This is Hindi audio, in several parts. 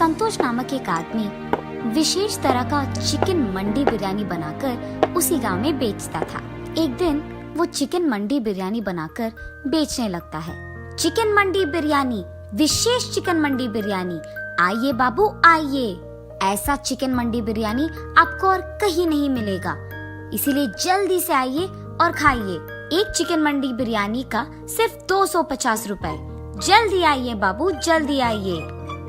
संतोष नामक एक आदमी विशेष तरह का चिकन मंडी बिरयानी बनाकर उसी गांव में बेचता था। एक दिन वो चिकन मंडी बिरयानी बनाकर बेचने लगता है। चिकन मंडी बिरयानी, विशेष चिकन मंडी बिरयानी, आइए बाबू आइए। ऐसा चिकन मंडी बिरयानी आपको और कहीं नहीं मिलेगा, इसीलिए जल्दी से आइए और खाइए। एक चिकन मंडी बिरयानी का सिर्फ 250 रुपए। जल्दी आइए बाबू, जल्दी आइए।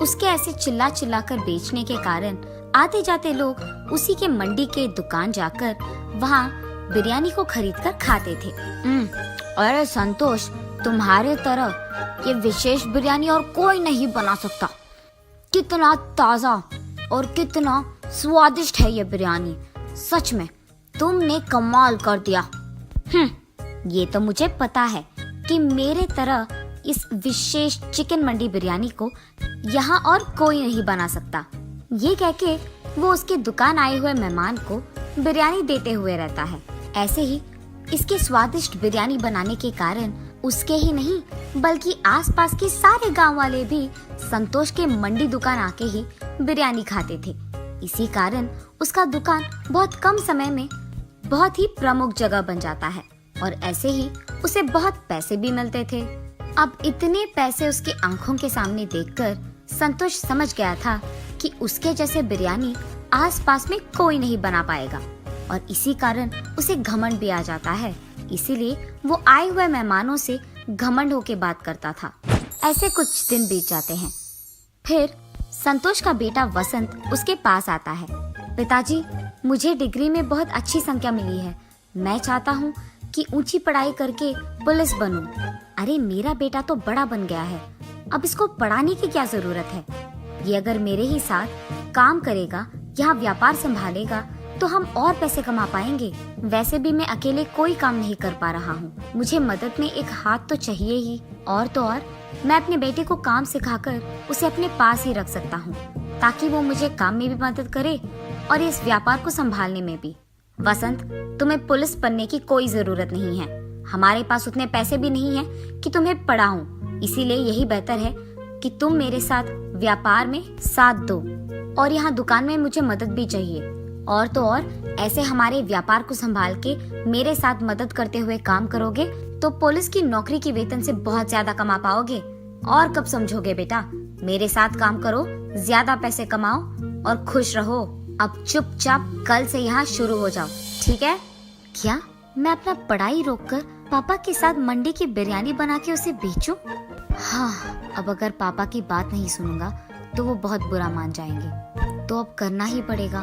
उसके ऐसे चिल्ला चिल्ला कर बेचने के कारण आते जाते लोग उसी के मंडी के दुकान जाकर वहाँ बिरयानी को खरीद कर खाते थे। अरे संतोष, तुम्हारे तरह ये विशेष बिरयानी और कोई नहीं बना सकता। कितना ताजा और कितना स्वादिष्ट है ये बिरयानी। सच में तुमने कमाल कर दिया। ये तो मुझे पता है कि मेरे तरह इस विशेष चिकन मंडी बिरयानी को यहाँ और कोई नहीं बना सकता। ये कहके वो उसके दुकान आए हुए मेहमान को बिरयानी देते हुए रहता है। ऐसे ही इसके स्वादिष्ट बिरयानी बनाने के कारण उसके ही नहीं बल्कि आसपास के सारे गांव वाले भी संतोष के मंडी दुकान आके ही बिरयानी खाते थे। इसी कारण उसका दुकान बहुत कम समय में बहुत ही प्रमुख जगह बन जाता है और ऐसे ही उसे बहुत पैसे भी मिलते थे। अब इतने पैसे उसके आंखों के सामने देखकर संतोष समझ गया था कि उसके जैसे बिरयानी आसपास में कोई नहीं बना पाएगा और इसी कारण उसे घमंड भी आ जाता है। इसीलिए वो आए हुए मेहमानों से घमंड होके बात करता था। ऐसे कुछ दिन बीत जाते हैं। फिर संतोष का बेटा वसंत उसके पास आता है। पिताजी, मुझे डिग्री में बहुत अच्छी संख्या मिली है। मैं चाहता हूँ कि ऊंची पढ़ाई करके पुलिस बनूं। अरे मेरा बेटा तो बड़ा बन गया है, अब इसको पढ़ाने की क्या जरूरत है। ये अगर मेरे ही साथ काम करेगा, यहाँ व्यापार संभालेगा तो हम और पैसे कमा पाएंगे। वैसे भी मैं अकेले कोई काम नहीं कर पा रहा हूँ, मुझे मदद में एक हाथ तो चाहिए ही। और तो और मैं अपने बेटे को काम सिखाकर उसे अपने पास ही रख सकता हूँ ताकि वो मुझे काम में भी मदद करे और इस व्यापार को संभालने में भी। वसंत, तुम्हें पुलिस बनने की कोई जरूरत नहीं है। हमारे पास उतने पैसे भी नहीं हैं कि तुम्हें पढ़ाऊं। इसीलिए यही बेहतर है कि तुम मेरे साथ व्यापार में साथ दो और यहाँ दुकान में मुझे मदद भी चाहिए। और तो और ऐसे हमारे व्यापार को संभाल के मेरे साथ मदद करते हुए काम करोगे तो पुलिस की नौकरी की वेतन से बहुत ज्यादा कमा पाओगे। और कब समझोगे बेटा, मेरे साथ काम करो, ज्यादा पैसे कमाओ और खुश रहो। अब चुपचाप कल से यहाँ शुरू हो जाओ, ठीक है? क्या मैं अपना पढ़ाई रोककर पापा के साथ मंडी की बिरयानी बना के उसे बेचूं? हाँ, अब अगर पापा की बात नहीं सुनूंगा तो वो बहुत बुरा मान जाएंगे। तो अब करना ही पड़ेगा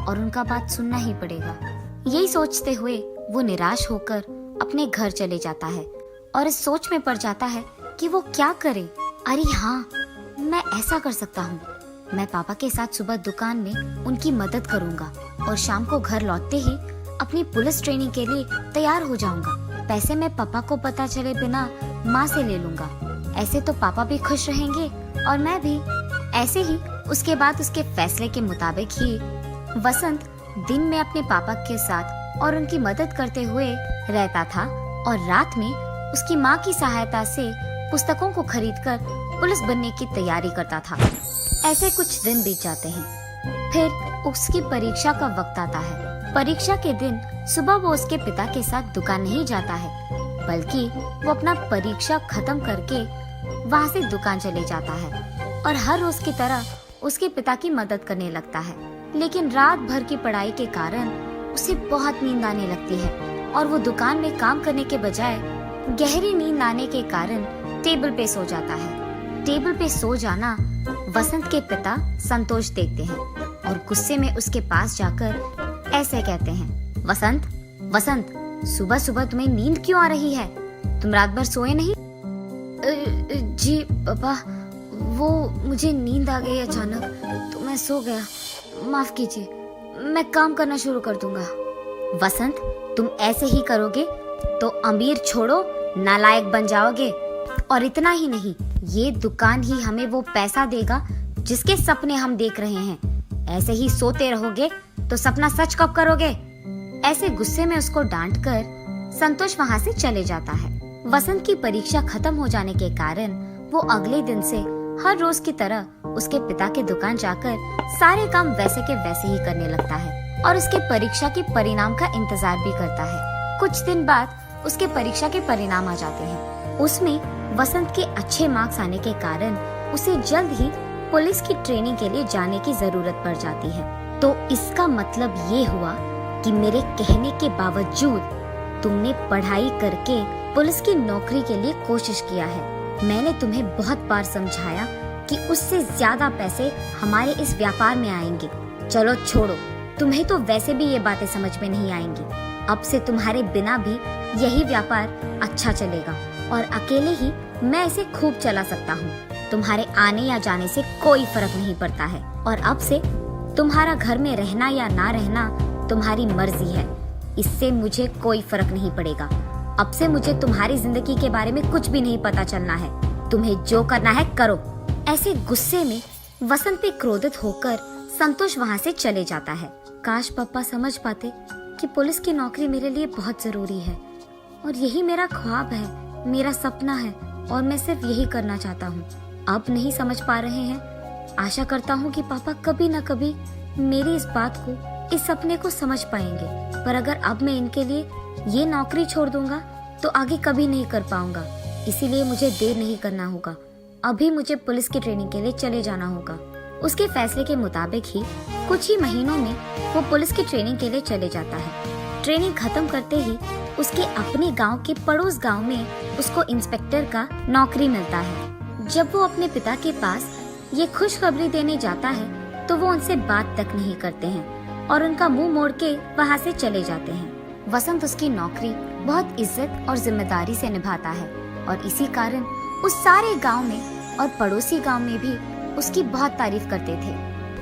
और उनका बात सुनना ही पड़ेगा। यही सोचते हुए वो निराश होकर अपने घर चले जाता है और इस सोच में पड़ जाता है कि वो क्या करे। अरे हाँ, मैं ऐसा कर सकता हूँ। मैं पापा के साथ सुबह दुकान में उनकी मदद करूँगा और शाम को घर लौटते ही अपनी पुलिस ट्रेनिंग के लिए तैयार हो जाऊंगा। पैसे मैं पापा को पता चले बिना माँ से ले लूंगा। ऐसे तो पापा भी खुश रहेंगे और मैं भी। ऐसे ही उसके बाद उसके फैसले के मुताबिक ही वसंत दिन में अपने पापा के साथ और उनकी मदद करते हुए रहता था और रात में उसकी माँ की सहायता से पुस्तकों को खरीदकर पुलिस बनने की तैयारी करता था। ऐसे कुछ दिन बीत जाते हैं। फिर उसकी परीक्षा का वक्त आता है। परीक्षा के दिन सुबह वो उसके पिता के साथ दुकान नहीं जाता है बल्कि वो अपना परीक्षा खत्म करके वहाँ से दुकान चले जाता है और हर रोज की तरह उसके पिता की मदद करने लगता है। लेकिन रात भर की पढ़ाई के कारण उसे बहुत नींद आने लगती है और वो दुकान में काम करने के बजाय गहरी नींद आने के कारण टेबल पे सो जाता है। टेबल पे सो जाना वसंत के पिता संतोष देखते हैं और गुस्से में उसके पास जाकर ऐसे कहते हैं, वसंत, वसंत, सुबह सुबह तुम्हें नींद क्यों आ रही है? तुम रात भर सोए नहीं? जी पापा, वो मुझे नींद आ गई अचानक तो मैं सो गया। माफ कीजिए, मैं काम करना शुरू कर दूंगा। वसंत, तुम ऐसे ही करोगे तो अमीर छोड़ो नालायक बन जाओगे। और इतना ही नहीं, ये दुकान ही हमें वो पैसा देगा जिसके सपने हम देख रहे हैं। ऐसे ही सोते रहोगे तो सपना सच कब करोगे? ऐसे गुस्से में उसको डांटकर संतोष वहाँ से चले जाता है। वसंत की परीक्षा खत्म हो जाने के कारण वो अगले दिन से हर रोज की तरह उसके पिता के दुकान जाकर सारे काम वैसे के वैसे ही करने लगता है और उसके परीक्षा के परिणाम का इंतजार भी करता है। कुछ दिन बाद उसके परीक्षा के परिणाम आ जाते हैं। उसमें वसंत के अच्छे मार्क्स आने के कारण उसे जल्द ही पुलिस की ट्रेनिंग के लिए जाने की जरूरत पड़ जाती है। तो इसका मतलब ये हुआ कि मेरे कहने के बावजूद तुमने पढ़ाई करके पुलिस की नौकरी के लिए कोशिश किया है। मैंने तुम्हें बहुत बार समझाया कि उससे ज्यादा पैसे हमारे इस व्यापार में आएंगे। चलो छोड़ो, तुम्हें तो वैसे भी ये बातें समझ में नहीं आएंगी। अब से तुम्हारे बिना भी यही व्यापार अच्छा चलेगा और अकेले ही मैं इसे खूब चला सकता हूँ। तुम्हारे आने या जाने से कोई फर्क नहीं पड़ता है और अब से तुम्हारा घर में रहना या ना रहना तुम्हारी मर्जी है। इससे मुझे कोई फर्क नहीं पड़ेगा। अब से मुझे तुम्हारी जिंदगी के बारे में कुछ भी नहीं पता चलना है। तुम्हें जो करना है करो। ऐसे गुस्से में वसंत पे क्रोधित होकर संतोष वहाँ से चले जाता है। काश पापा समझ पाते कि पुलिस की नौकरी मेरे लिए बहुत जरूरी है और यही मेरा ख्वाब है, मेरा सपना है और मैं सिर्फ यही करना चाहता हूँ। अब नहीं समझ पा रहे हैं। आशा करता हूँ कि पापा कभी न कभी मेरी इस बात को, इस सपने को समझ पाएंगे। पर अगर अब मैं इनके लिए ये नौकरी छोड़ दूंगा तो आगे कभी नहीं कर पाऊंगा। इसीलिए मुझे देर नहीं करना होगा। अभी मुझे पुलिस की ट्रेनिंग के लिए चले जाना होगा। उसके फैसले के मुताबिक ही कुछ ही महीनों में वो पुलिस की ट्रेनिंग के लिए चले जाता है। ट्रेनिंग खत्म करते ही उसके अपने गांव के पड़ोस गांव में उसको इंस्पेक्टर का नौकरी मिलता है। जब वो अपने पिता के पास ये खुशखबरी देने जाता है तो वो उनसे बात तक नहीं करते हैं और उनका मुंह मोड़ के वहाँ से चले जाते हैं। वसंत उसकी नौकरी बहुत इज्जत और जिम्मेदारी से निभाता है और इसी कारण उस सारे गांव में और पड़ोसी गांव में भी उसकी बहुत तारीफ करते थे।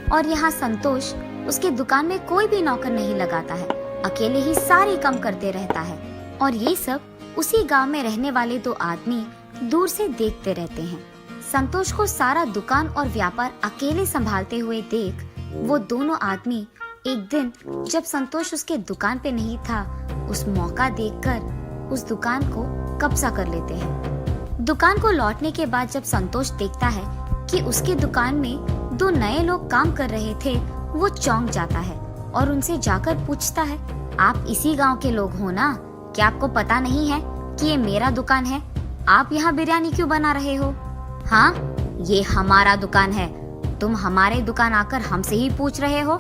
और यहाँ संतोष उसके दुकान में कोई भी नौकर नहीं लगाता है, अकेले ही सारे काम करते रहता है। और ये सब उसी गांव में रहने वाले दो आदमी दूर से देखते रहते हैं। संतोष को सारा दुकान और व्यापार अकेले संभालते हुए देख वो दोनों आदमी एक दिन जब संतोष उसके दुकान पे नहीं था, उस मौका देखकर उस दुकान को कब्जा कर लेते हैं। दुकान को लौटने के बाद जब संतोष देखता है कि उसके दुकान में दो नए लोग काम कर रहे थे, वो चौंक जाता है और उनसे जाकर पूछता है, आप इसी गांव के लोग हो ना? क्या आपको पता नहीं है कि ये मेरा दुकान है? आप यहाँ बिरयानी क्यों बना रहे हो? हाँ, ये हमारा दुकान है। तुम हमारे दुकान आकर हमसे ही पूछ रहे हो?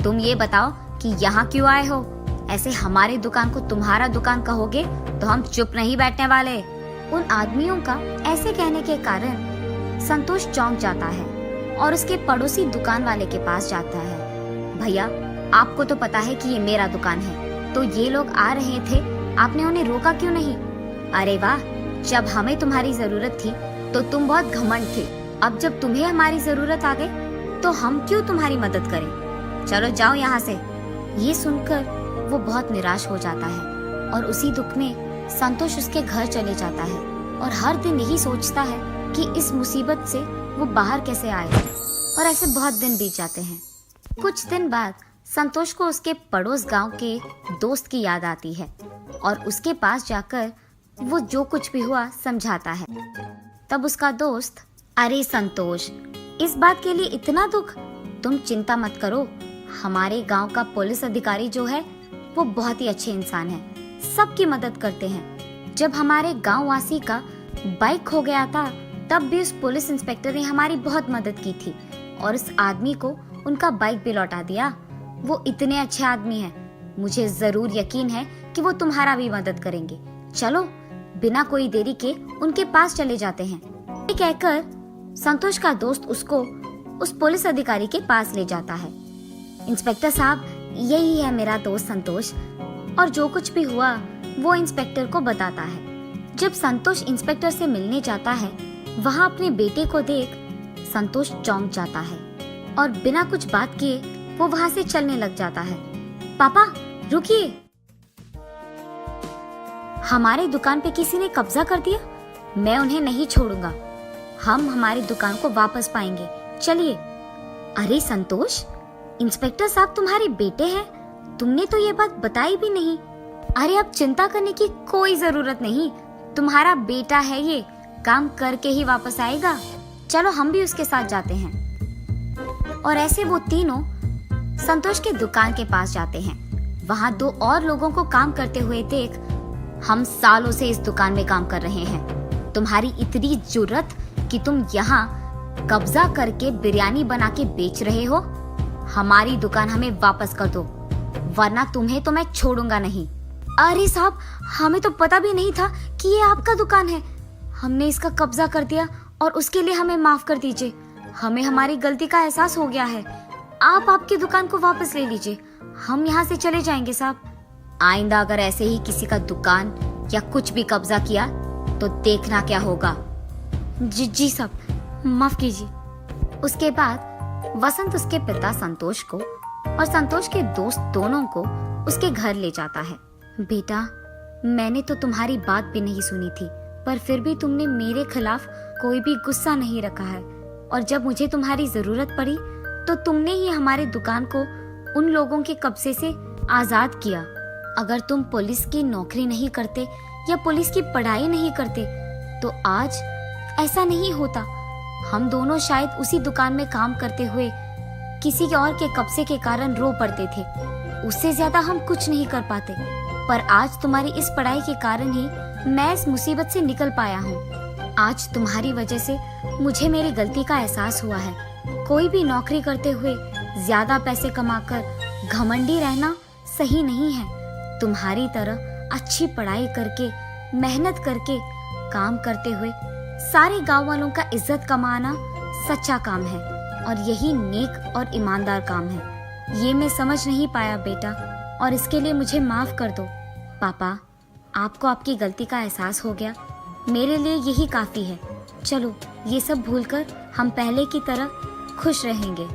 तुम ये बताओ कि यहाँ क्यों आए हो? ऐसे हमारे दुकान को तुम्हारा दुकान कहोगे तो हम चुप नहीं बैठने वाले। उन आदमियों का ऐसे कहने के कारण संतोष चौंक जाता है और उसके पड़ोसी दुकान वाले के पास जाता है। भैया, आपको तो पता है कि ये मेरा दुकान है, तो ये लोग आ रहे थे, आपने उन्हें रोका क्यों नहीं? अरे वाह, जब हमें तुम्हारी जरूरत थी तो तुम बहुत घमंड थे। अब जब तुम्हें हमारी जरूरत आ गई तो हम क्यों तुम्हारी मदद करें? चलो जाओ यहाँ से। ये सुनकर वो बहुत निराश हो जाता है और उसी दुख में संतोष उसके घर चले जाता है और हर दिन यही सोचता है कि इस मुसीबत से वो बाहर कैसे आए। और ऐसे बहुत दिन बीत जाते हैं। कुछ दिन बाद संतोष को उसके पड़ोस गांव के दोस्त की याद आती है और उसके पास जाकर वो जो कुछ भी हुआ समझाता है। तब उसका दोस्त, अरे संतोष, इस बात के लिए इतना दुख? तुम चिंता मत करो, हमारे गांव का पुलिस अधिकारी जो है वो बहुत ही अच्छे इंसान है, सबकी मदद करते हैं। जब हमारे गांव वासी का बाइक खो गया था तब भी उस पुलिस इंस्पेक्टर ने हमारी बहुत मदद की थी और उस आदमी को उनका बाइक भी लौटा दिया। वो इतने अच्छे आदमी हैं, मुझे जरूर यकीन है कि वो तुम्हारा भी मदद करेंगे। चलो बिना कोई देरी के उनके पास चले जाते हैं। ये कहकर संतोष का दोस्त उसको उस पुलिस अधिकारी के पास ले जाता है। इंस्पेक्टर साहब, यही है मेरा दोस्त संतोष, और जो कुछ भी हुआ वो इंस्पेक्टर को बताता है। जब संतोष इंस्पेक्टर से मिलने जाता है, वहाँ अपने बेटे को देख संतोष चौंक जाता है और बिना कुछ बात किए वो वहाँ से चलने लग जाता है। पापा रुकिए, हमारे दुकान पे किसी ने कब्जा कर दिया, मैं उन्हें नहीं छोड़ूंगा। हम हमारी दुकान को वापस पाएंगे, चलिए। अरे संतोष, इंस्पेक्टर साहब तुम्हारे बेटे हैं, तुमने तो ये बात बताई भी नहीं। अरे अब चिंता करने की कोई जरूरत नहीं, तुम्हारा बेटा है, ये काम करके ही वापस आएगा। चलो हम भी उसके साथ जाते हैं। और ऐसे वो तीनों संतोष की दुकान के पास जाते हैं। वहाँ दो और लोगों को काम करते हुए देख, हम सालों से इस दुकान में काम कर रहे हैं। तुम्हारी इतनी जुर्रत कि तुम यहाँ कब्जा करके बिरयानी बना के बेच रहे हो? हमारी दुकान हमें वापस कर दो, वरना तुम्हें तो मैं छोड़ूंगा नहीं। अरे साहब, हमें तो पता भी नहीं था कि ये आपका दुकान है। हमने इसका कब्जा कर दिया और उसके लिए हमें माफ कर दीजिए। हमें हमारी गलती का एहसास हो गया है। आप आपकी दुकान को वापस ले लीजिए, हम यहाँ से चले जाएंगे साहब। आइंदा अगर ऐसे ही किसी का दुकान या कुछ भी कब्जा किया तो देखना क्या होगा। जी साहब, माफ कीजिए। उसके बाद वसंत उसके पिता संतोष को और संतोष के दोस्त दोनों को उसके घर ले जाता है। बेटा, मैंने तो तुम्हारी बात भी नहीं सुनी थी, पर फिर भी तुमने मेरे खिलाफ कोई भी गुस्सा नहीं रखा है, और जब मुझे तुम्हारी जरूरत पड़ी तो तुमने ही हमारे दुकान को उन लोगों के कब्जे से आजाद किया। अगर तुम पुलिस की नौकरी नहीं करते या पुलिस की पढ़ाई नहीं करते तो आज ऐसा नहीं होता। हम दोनों शायद उसी दुकान में काम करते हुए किसी और के कब्जे के कारण रो पड़ते थे। उससे ज्यादा हम कुछ नहीं कर पाते, पर आज तुम्हारी इस पढ़ाई के कारण ही मैं इस मुसीबत से निकल पाया हूँ। आज तुम्हारी वजह से मुझे मेरी गलती का एहसास हुआ है। कोई भी नौकरी करते हुए ज्यादा पैसे कमाकर घमंडी रहना सही नहीं है। तुम्हारी तरह अच्छी पढ़ाई करके, मेहनत करके काम करते हुए सारे गांव वालों का इज्जत कमाना सच्चा काम है, और यही नेक और ईमानदार काम है। ये मैं समझ नहीं पाया बेटा, और इसके लिए मुझे माफ कर दो। पापा, आपको आपकी गलती का एहसास हो गया, मेरे लिए यही काफी है। चलो, ये सब भूलकर हम पहले की तरह खुश रहेंगे।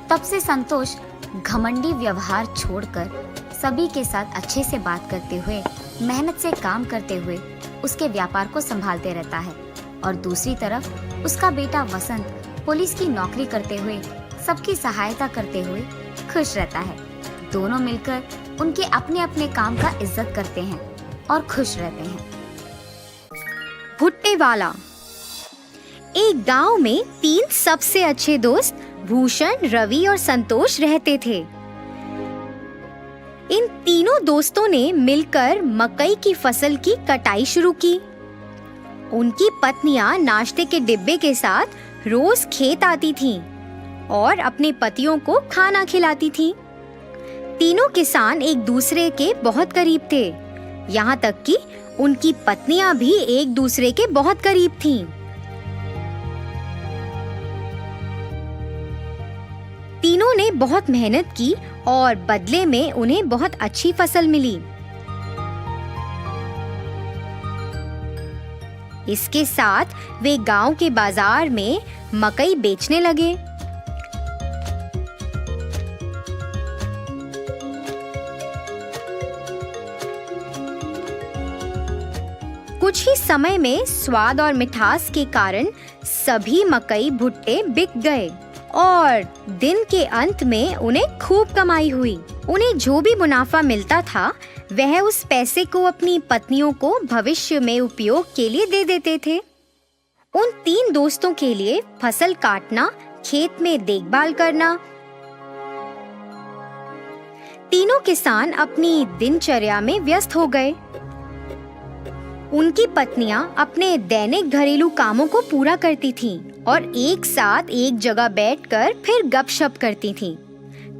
तब से संतोष घमंडी व्यवहार छोड़कर सभी के साथ अच्छे से बात करते हुए, मेहनत से काम करते हुए उसके व्यापार को संभालते रहता है, और दूसरी तरफ उसका बेटा वसंत पुलिस की नौकरी करते हुए सबकी सहायता करते हुए खुश रहता है। दोनों मिलकर उनके अपने अपने काम का इज्जत करते हैं और खुश रहते हैं। भुट्टे वाला। एक गांव में 3 सबसे अच्छे दोस्त भूषण, रवि और संतोष रहते थे। इन तीनों दोस्तों ने मिलकर मकई की फसल की कटाई शुरू की। उनकी पत्नियां नाश्ते के डिब्बे के साथ रोज खेत आती थीं और अपने पतियों को खाना खिलाती थीं। तीनों किसान एक दूसरे के बहुत करीब थे, यहाँ तक कि उनकी पत्नियां भी एक दूसरे के बहुत करीब थीं। तीनों ने बहुत मेहनत की और बदले में उन्हें बहुत अच्छी फसल मिली। इसके साथ वे गांव के बाजार में मकई बेचने लगे। कुछ ही समय में स्वाद और मिठास के कारण सभी मकई भुट्टे बिक गए और दिन के अंत में उन्हें खूब कमाई हुई। उन्हें जो भी मुनाफा मिलता था वह उस पैसे को अपनी पत्नियों को भविष्य में उपयोग के लिए दे देते थे। उन 3 दोस्तों के लिए फसल काटना, खेत में देखभाल करना। तीनों किसान अपनी दिनचर्या में व्यस्त हो गए। उनकी पत्नियां अपने दैनिक घरेलू कामों को पूरा करती थीं और एक साथ एक जगह बैठकर फिर गपशप करती थीं।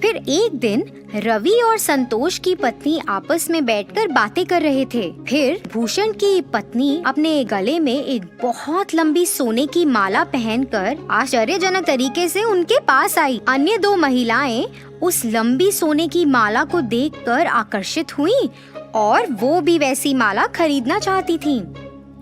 फिर एक दिन रवि और संतोष की पत्नी आपस में बैठकर बातें कर रहे थे। फिर भूषण की पत्नी अपने गले में एक बहुत लंबी सोने की माला पहनकर आश्चर्यजनक तरीके से उनके पास आई। अन्य 2 महिलाएं उस लंबी सोने की माला को देखकर आकर्षित हुईं और वो भी वैसी माला खरीदना चाहती थीं।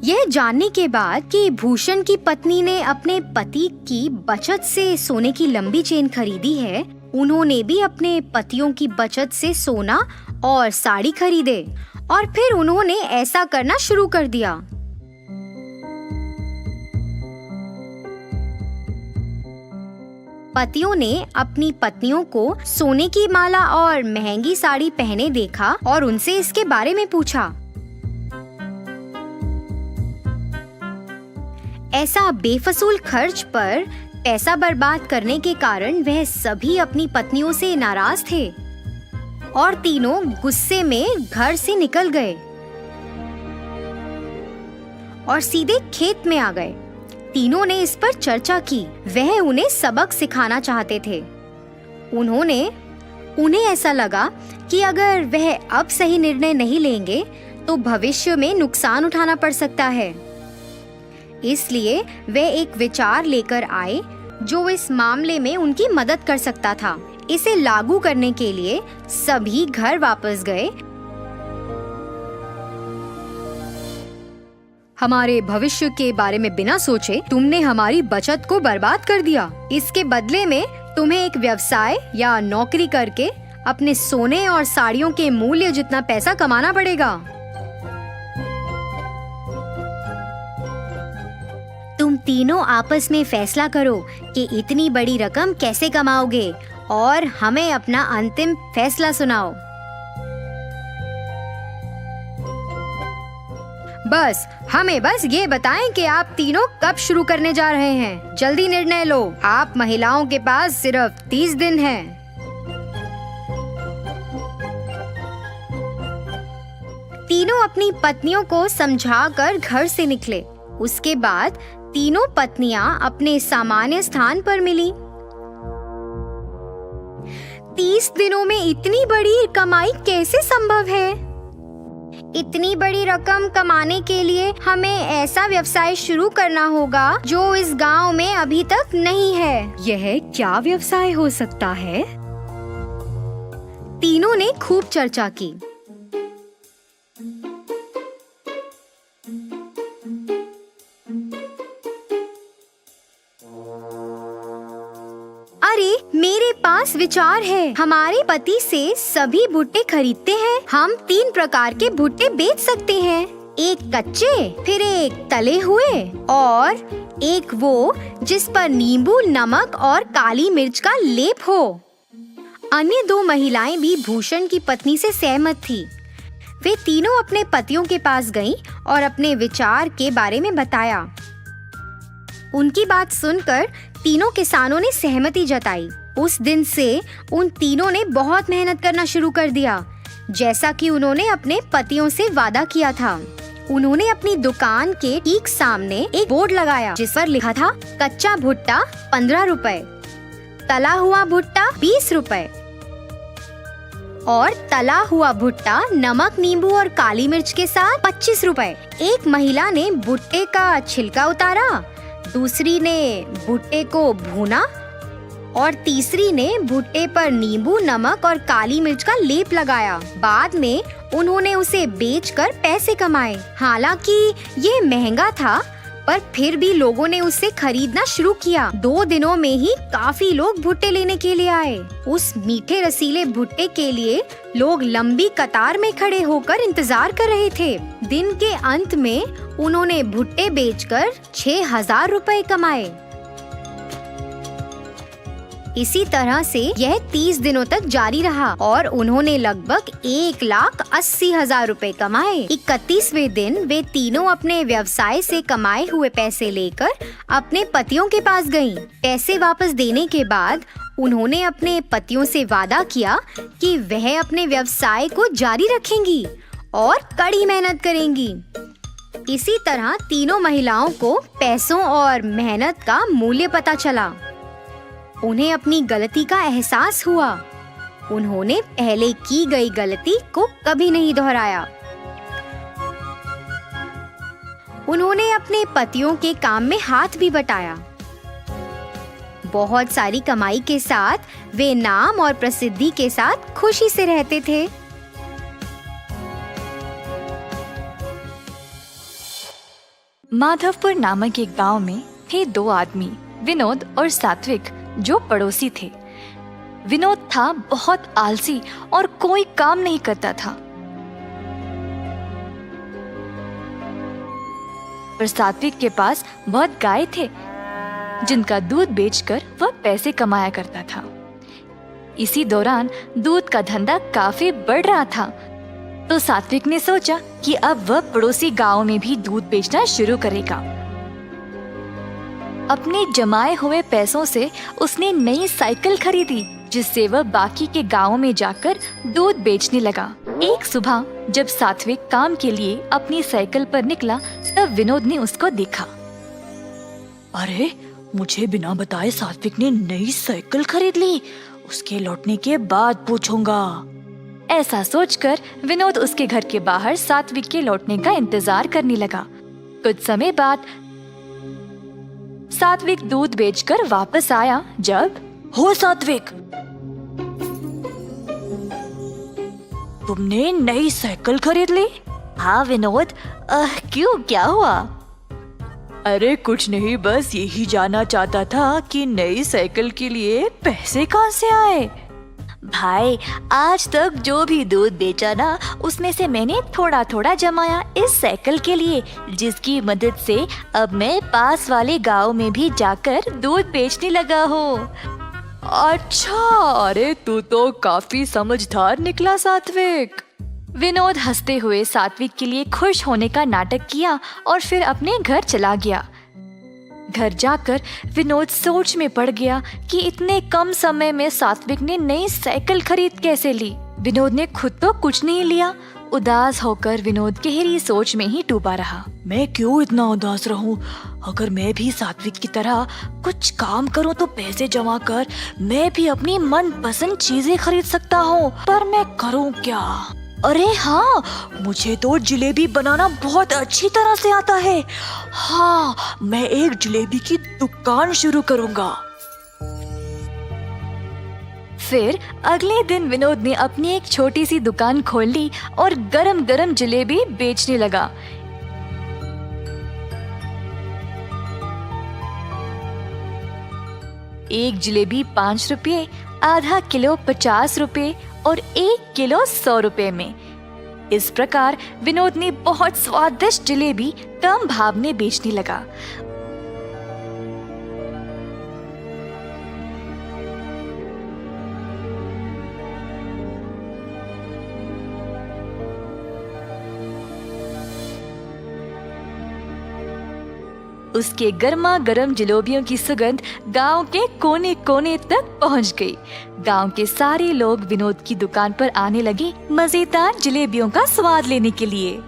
यह जानने के बाद कि भूषण की पत्नी ने अपने पति की बचत से सोने की लंबी चेन खरीदी है, उन्होंने भी अपने पतियों की बचत से सोना और साड़ी खरीदे और फिर उन्होंने ऐसा करना शुरू कर दिया। पतियों ने अपनी पत्नियों को सोने की माला और महंगी साड़ी पहने देखा और उनसे इसके बारे में पूछा। ऐसा बेफजूल खर्च पर पैसा बर्बाद करने के कारण वह सभी अपनी पत्नियों से नाराज थे और तीनों गुस्से में घर से निकल गए और सीधे खेत में आ गए। तीनों ने इस पर चर्चा की। वह उन्हें सबक सिखाना चाहते थे। उन्हें ऐसा लगा कि अगर वह अब सही निर्णय नहीं लेंगे तो भविष्य में नुकसान उठाना पड़ सकता है। इसलिए वे एक विचार लेकर आए जो इस मामले में उनकी मदद कर सकता था। इसे लागू करने के लिए सभी घर वापस गए। हमारे भविष्य के बारे में बिना सोचे तुमने हमारी बचत को बर्बाद कर दिया। इसके बदले में तुम्हें एक व्यवसाय या नौकरी करके अपने सोने और साड़ियों के मूल्य जितना पैसा कमाना पड़ेगा। तुम तीनों आपस में फैसला करो कि इतनी बड़ी रकम कैसे कमाओगे और हमें अपना अंतिम फैसला सुनाओ। हमें बस ये बताएं कि आप तीनों कब शुरू करने जा रहे हैं। जल्दी निर्णय लो। आप महिलाओं के पास सिर्फ 30 दिन हैं। तीनों अपनी पत्नियों को समझाकर घर से निकले। उसके बाद तीनों पत्नियां अपने सामान्य स्थान पर मिली। 30 दिनों में इतनी बड़ी कमाई कैसे संभव है? इतनी बड़ी रकम कमाने के लिए हमें ऐसा व्यवसाय शुरू करना होगा जो इस गांव में अभी तक नहीं है। यह क्या व्यवसाय हो सकता है? तीनों ने खूब चर्चा की। अरे मेरे पास विचार है। हमारे पति से सभी भुट्टे खरीदते हैं। हम 3 प्रकार के भुट्टे बेच सकते हैं। एक कच्चे, फिर एक तले हुए और एक वो जिस पर नींबू, नमक और काली मिर्च का लेप हो। अन्य 2 महिलाएं भी भूषण की पत्नी से सहमत थी। वे तीनों अपने पतियों के पास गईं और अपने विचार के बारे में बताया। उनकी बात सुनकर तीनों किसानों ने सहमति जताई। उस दिन से उन तीनों ने बहुत मेहनत करना शुरू कर दिया, जैसा कि उन्होंने अपने पतियों से वादा किया था। उन्होंने अपनी दुकान के ठीक सामने एक बोर्ड लगाया जिस पर लिखा था कच्चा भुट्टा 15 रुपए, तला हुआ भुट्टा 20 रुपए और तला हुआ भुट्टा नमक, नींबू और काली मिर्च के साथ 25 रुपए। एक महिला ने भुट्टे का छिलका उतारा, दूसरी ने भुट्टे को भूना और तीसरी ने भुट्टे पर नींबू, नमक और काली मिर्च का लेप लगाया। बाद में उन्होंने उसे बेचकर पैसे कमाए। हालांकि ये महंगा था, पर फिर भी लोगों ने उसे खरीदना शुरू किया। 2 दिनों में ही काफी लोग भुट्टे लेने के लिए आए। उस मीठे रसीले भुट्टे के लिए लोग लंबी कतार में खड़े होकर इंतजार कर रहे थे। दिन के अंत में उन्होंने भुट्टे बेचकर 6000 रुपए कमाए। इसी तरह से यह 30 दिनों तक जारी रहा और उन्होंने लगभग 1,80,000 रुपए कमाए। 31वें दिन वे तीनों अपने व्यवसाय से कमाए हुए पैसे लेकर अपने पतियों के पास गईं। पैसे वापस देने के बाद उन्होंने अपने पतियों से वादा किया कि वह अपने व्यवसाय को जारी रखेंगी और कड़ी मेहनत करेंगी। इसी तरह तीनों महिलाओं को पैसों और मेहनत का मूल्य पता चला। उन्हें अपनी गलती का एहसास हुआ। उन्होंने पहले की गई गलती को कभी नहीं दोहराया। उन्होंने अपने पतियों के काम में हाथ भी बटाया। बहुत सारी कमाई के साथ वे नाम और प्रसिद्धि के साथ खुशी से रहते थे। माधवपुर नामक एक गांव में थे 2 आदमी, विनोद और सात्विक, जो पड़ोसी थे। विनोद था बहुत आलसी और कोई काम नहीं करता था, पर सात्विक के पास बहुत गाय थे जिनका दूध बेचकर वह पैसे कमाया करता था। इसी दौरान दूध का धंधा काफी बढ़ रहा था, तो सात्विक ने सोचा कि अब वह पड़ोसी गांव में भी दूध बेचना शुरू करेगा। अपने जमाए हुए पैसों से उसने नई साइकिल खरीदी, जिससे वह बाकी के गांवों में जाकर दूध बेचने लगा। एक सुबह जब सात्विक काम के लिए अपनी साइकिल पर निकला, तब विनोद ने उसको देखा। अरे, मुझे बिना बताए सात्विक ने नई साइकिल खरीद ली। उसके लौटने के बाद पूछूंगा। ऐसा सोचकर विनोद उसके घर के बाहर सात्विक के लौटने का इंतजार करने लगा। कुछ समय बाद सात्विक दूध बेचकर वापस आया। जब हो सात्विक, तुमने नई साइकिल खरीद ली? हाँ विनोद, क्यों, क्या हुआ? अरे कुछ नहीं, बस यही जानना चाहता था कि नई साइकिल के लिए पैसे कहाँ से आए। भाई, आज तक जो भी दूध बेचा ना, उसमें से मैंने थोड़ा थोड़ा जमाया इस साइकिल के लिए, जिसकी मदद से अब मैं पास वाले गांव में भी जाकर दूध बेचने लगा हूँ। अच्छा, अरे तू तो काफी समझदार निकला सात्विक। विनोद हंसते हुए सात्विक के लिए खुश होने का नाटक किया और फिर अपने घर चला गया। घर जाकर विनोद सोच में पड़ गया कि इतने कम समय में सात्विक ने नई साइकिल खरीद कैसे ली। विनोद ने खुद तो कुछ नहीं लिया। उदास होकर विनोद गहरी सोच में ही डूबा रहा। मैं क्यों इतना उदास रहूं? अगर मैं भी सात्विक की तरह कुछ काम करूं तो पैसे जमा कर मैं भी अपनी मनपसंद चीजें खरीद सकता हूं। पर मैं करूं क्या? अरे हाँ, मुझे तो जलेबी बनाना बहुत अच्छी तरह से आता है। हाँ, मैं एक जलेबी की दुकान शुरू करूंगा। फिर अगले दिन विनोद ने अपनी एक छोटी सी दुकान खोल ली और गरम गरम जलेबी बेचने लगा। एक जलेबी 5 रुपये, आधा किलो 50 रुपये और 1 किलो 100 रुपये में। इस प्रकार विनोद ने बहुत स्वादिष्ट जलेबी कम भाव में बेचने लगा। उसके गर्मा गर्म जलेबियों की सुगंध गांव के कोने कोने तक पहुंच गई। गांव के सारे लोग विनोद की दुकान पर आने लगे मजेदार जलेबियों का स्वाद लेने के लिए।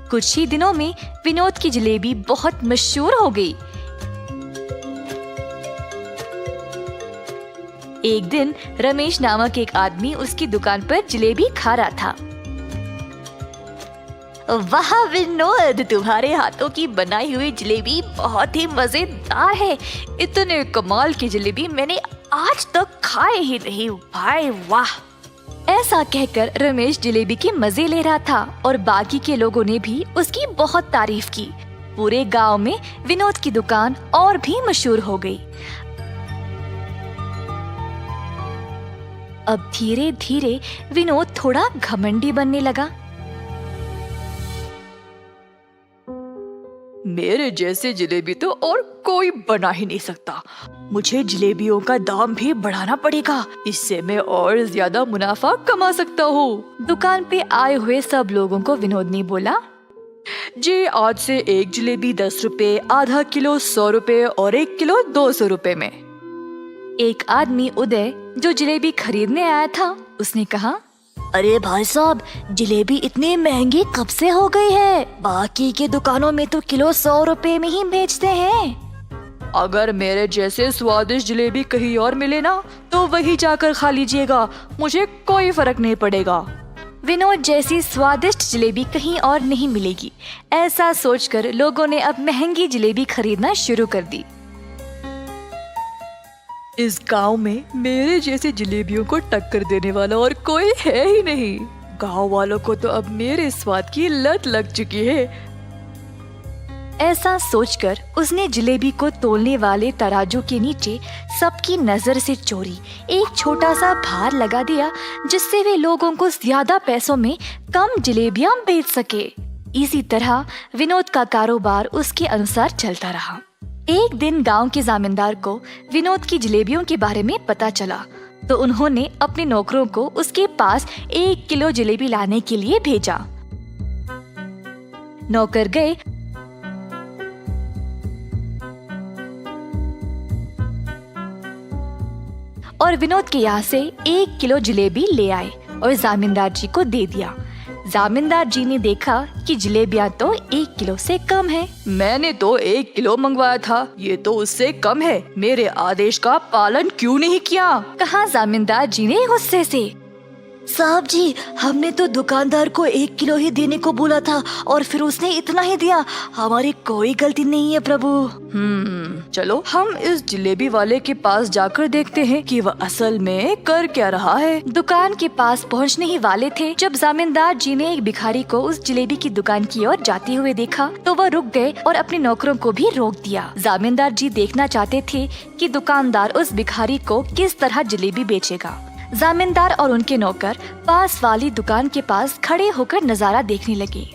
कुछ ही दिनों में विनोद की जलेबी बहुत मशहूर हो गई। एक दिन रमेश नामक एक आदमी उसकी दुकान पर जलेबी खा रहा था। वाह विनोद, तुम्हारे हाथों की बनाई हुई जलेबी बहुत ही मजेदार है। इतने कमाल की जलेबी मैंने आज तक खाए ही नहीं भाई, वाह। ऐसा कहकर रमेश जलेबी के मजे ले रहा था और बाकी के लोगों ने भी उसकी बहुत तारीफ की। पूरे गांव में विनोद की दुकान और भी मशहूर हो गई। अब धीरे धीरे विनोद थोड़ा घमंडी बनने लगा। मेरे जैसे जलेबी तो और कोई बना ही नहीं सकता। मुझे जलेबियों का दाम भी बढ़ाना पड़ेगा, इससे मैं और ज्यादा मुनाफा कमा सकता हूँ। दुकान पे आए हुए सब लोगों को विनोद ने बोला, जी आज से एक जलेबी 10 रुपए, आधा किलो 100 रुपए और 1 किलो 200 रुपए में। एक आदमी उदय जो जलेबी खरीदने आया था, उसने कहा, अरे भाई साहब, जलेबी इतनी महंगी कब से हो गई है? बाकी के दुकानों में तो किलो 100 रुपए में ही बेचते हैं। अगर मेरे जैसे स्वादिष्ट जलेबी कहीं और मिले ना, तो वही जाकर खा लीजिएगा, मुझे कोई फर्क नहीं पड़ेगा। विनोद जैसी स्वादिष्ट जलेबी कहीं और नहीं मिलेगी, ऐसा सोचकर लोगों ने अब महंगी जलेबी खरीदना शुरू कर दी। इस गांव में मेरे जैसे जलेबियों को टक्कर देने वाला और कोई है ही नहीं। गांव वालों को तो अब मेरे स्वाद की लत लग चुकी है। ऐसा सोचकर उसने जलेबी को तोलने वाले तराजू के नीचे सबकी नजर से चोरी एक छोटा सा भार लगा दिया, जिससे वे लोगों को ज्यादा पैसों में कम जलेबियां बेच सके। इसी तरह विनोद का कारोबार उसके अनुसार चलता रहा। एक दिन गांव के जमींदार को विनोद की जलेबियों के बारे में पता चला, तो उन्होंने अपने नौकरों को उसके पास 1 किलो जलेबी लाने के लिए भेजा। नौकर गए और विनोद के यहाँ से 1 किलो जलेबी ले आए और जामींदार जी को दे दिया। जामींदार जी ने देखा कि जलेबियाँ तो 1 किलो से कम है। मैंने तो 1 किलो मंगवाया था, ये तो उससे कम है। मेरे आदेश का पालन क्यों नहीं किया? कहा जामींदार जी ने गुस्से से। साहब जी, हमने तो दुकानदार को 1 किलो ही देने को बोला था और फिर उसने इतना ही दिया। हमारी कोई गलती नहीं है प्रभु। चलो हम इस जलेबी वाले के पास जाकर देखते हैं कि वह असल में कर क्या रहा है। दुकान के पास पहुंचने ही वाले थे जब जामींदार जी ने एक भिखारी को उस जलेबी की दुकान की ओर जाते हुए देखा तो वह रुक गए और अपने नौकरों को भी रोक दिया। जामींदार जी देखना चाहते थे कि दुकानदार उस भिखारी को किस तरह जलेबी बेचेगा। जामींदार और उनके नौकर पास वाली दुकान के पास खड़े होकर नजारा देखने लगे।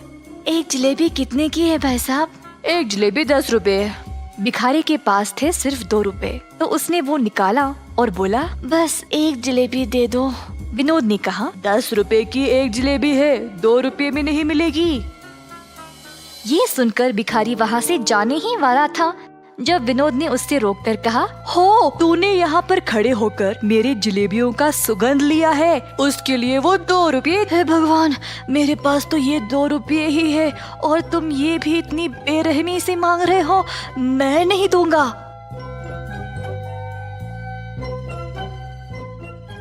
एक जलेबी कितने की है भाई साहब? एक जलेबी 10 रुपए। भिखारी के पास थे सिर्फ 2 रुपए, तो उसने वो निकाला और बोला, बस एक जलेबी दे दो। विनोद ने कहा, 10 रुपए की एक जलेबी है, 2 रुपए में नहीं मिलेगी। ये सुनकर भिखारी वहाँ से जाने ही वाला था जब विनोद ने उससे रोककर कहा, हो, तूने यहाँ पर खड़े होकर मेरी जलेबियों का सुगंध लिया है, उसके लिए वो 2 रुपये। हे भगवान, मेरे पास तो ये 2 रुपये ही है और तुम ये भी इतनी बेरहमी से मांग रहे हो। मैं नहीं दूंगा।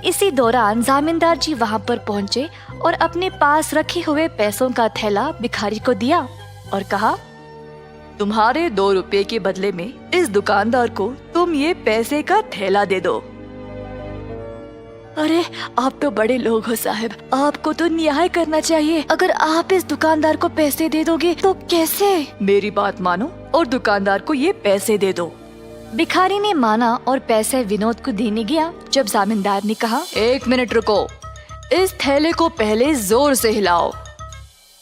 इसी दौरान जामींदार जी वहाँ पर पहुँचे और अपने पास रखे हुए पैसों का थैला भिखारी को दिया और कहा, तुम्हारे 2 रुपये के बदले में इस दुकानदार को तुम ये पैसे का थैला दे दो। अरे आप तो बड़े लोग हो साहब, आपको तो न्याय करना चाहिए। अगर आप इस दुकानदार को पैसे दे दोगे तो कैसे? मेरी बात मानो और दुकानदार को ये पैसे दे दो। भिखारी ने माना और पैसे विनोद को देने गया जब जामींदार ने कहा, 1 मिनट रुको, इस थैले को पहले जोर से हिलाओ।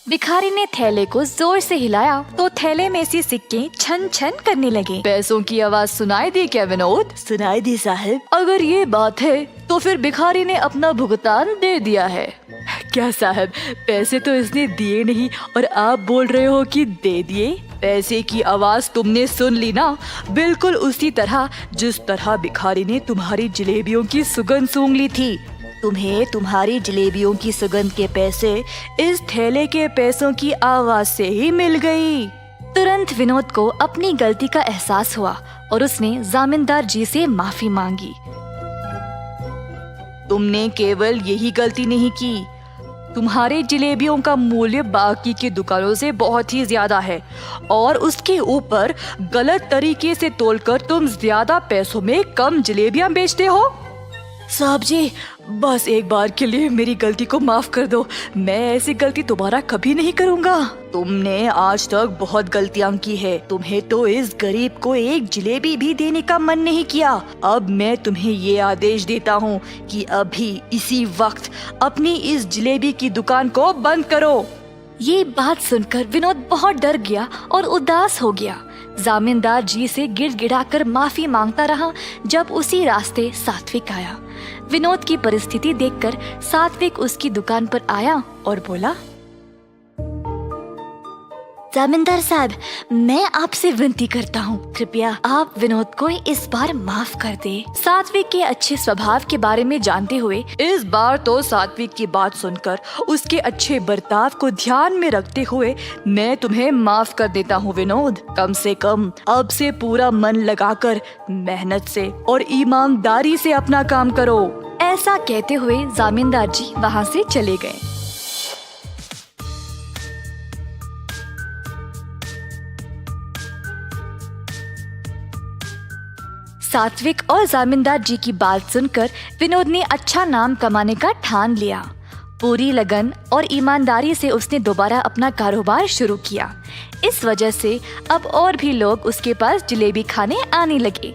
भिखारी ने थैले को जोर से हिलाया तो थैले में से सिक्के छन छन करने लगे। पैसों की आवाज सुनाई दी क्या विनोद? सुनाई दी साहब। अगर ये बात है तो फिर भिखारी ने अपना भुगतान दे दिया है। क्या साहब, पैसे तो इसने दिए नहीं और आप बोल रहे हो कि दे दिए? पैसे की आवाज तुमने सुन ली ना, बिल्कुल उसी तरह जिस तरह भिखारी ने तुम्हारी जलेबियों की सुगंध सूंघ ली थी। तुम्हें तुम्हारी जलेबियों की सुगंध के पैसे इस थैले के पैसों की आवाज से ही मिल गई। तुरंत विनोद को अपनी गलती का एहसास हुआ और उसने जामींदार जी से माफी मांगी। तुमने केवल यही गलती नहीं की, तुम्हारे जलेबियों का मूल्य बाकी की दुकानों से बहुत ही ज्यादा है और उसके ऊपर गलत तरीके से तोलकर तुम ज्यादा पैसों में कम जलेबियां बेचते हो। साहब जी, बस एक बार के लिए मेरी गलती को माफ कर दो। मैं ऐसी गलती दोबारा कभी नहीं करूँगा। तुमने आज तक बहुत गलतियाँ की है। तुम्हें तो इस गरीब को एक जलेबी भी देने का मन नहीं किया। अब मैं तुम्हें ये आदेश देता हूँ कि अभी इसी वक्त अपनी इस जलेबी की दुकान को बंद करो। ये बात सुनकर विनोद बहुत डर गया और उदास हो गया। जामींदार जी से गिड़गिड़ाकर माफी मांगता रहा जब उसी रास्ते सात्विक आया। विनोद की परिस्थिति देखकर सात्विक उसकी दुकान पर आया और बोला, जामींदार साहब, मैं आपसे विनती करता हूँ, कृपया आप विनोद को इस बार माफ कर दे। सात्विक के अच्छे स्वभाव के बारे में जानते हुए इस बार तो सात्विक की बात सुनकर उसके अच्छे बर्ताव को ध्यान में रखते हुए मैं तुम्हें माफ कर देता हूँ विनोद। कम से कम अब से पूरा मन लगाकर मेहनत से और ईमानदारी से अपना काम करो। ऐसा कहते हुए जामींदार जी वहाँ से चले गए। सात्विक और जामींदार जी की बात सुनकर विनोद ने अच्छा नाम कमाने का ठान लिया। पूरी लगन और ईमानदारी से उसने दोबारा अपना कारोबार शुरू किया। इस वजह से अब और भी लोग उसके पास जलेबी खाने आने लगे।